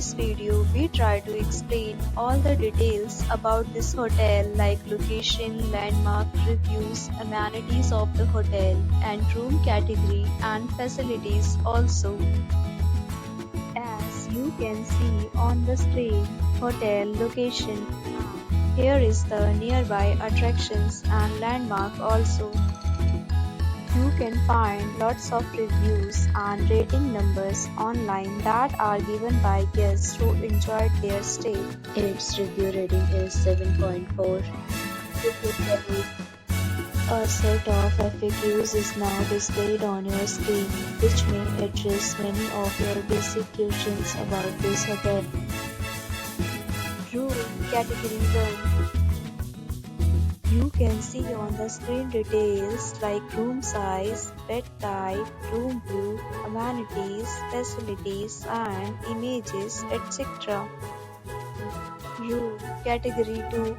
this video, we try to explain all the details about this hotel like location, landmark, reviews, amenities of the hotel, and room category and facilities also. As you can see on the screen, hotel location. Here is the nearby attractions and landmark also. You can find lots of reviews and rating numbers online that are given by guests who enjoyed their stay. Its review rating is 7.4. A set of FAQs is now displayed on your screen, which may address many of your basic questions about this hotel. Room Category 1. You can see on the screen details like room size, bed type, room view, amenities, facilities and images, etc. Room Category 2.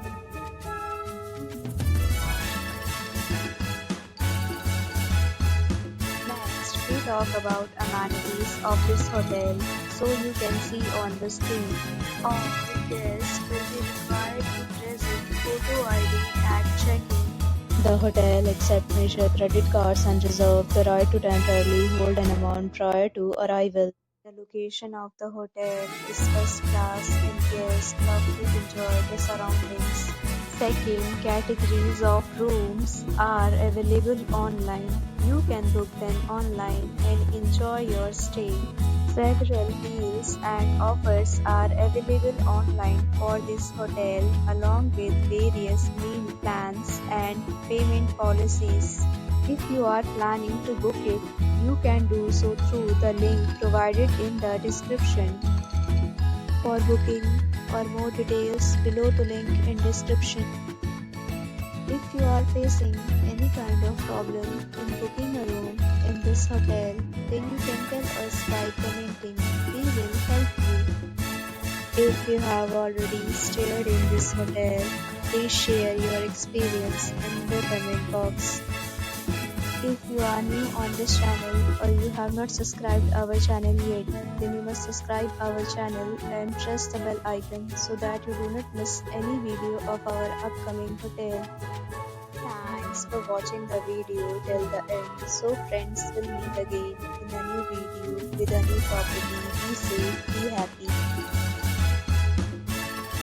Next, we talk about amenities of this hotel. So you can see on the screen. All the guests will be required to present photo ID at check-in. The hotel accepts major credit cards and reserves the right to temporarily hold an amount prior to arrival. The location of the hotel is first class and guests love to enjoy the surroundings. Second, categories of rooms are available online. You can book them online and enjoy your stay. Several deals and offers are available online for this hotel along with various meal plans and payment policies. If you are planning to book it, you can do so through the link provided in the description. For booking or more details, below the link in description. If you are facing any kind of problem in booking a room in this hotel, then you can tell us by commenting. We will help you. If you have already stayed in this hotel, please share your experience in the comment box. If you are new on this channel or you have not subscribed our channel yet, then you must subscribe our channel and press the bell icon so that you do not miss any video of our upcoming hotel. Thanks for watching the video till the end. So friends, will meet again in a new video with a new property. Be safe, be happy.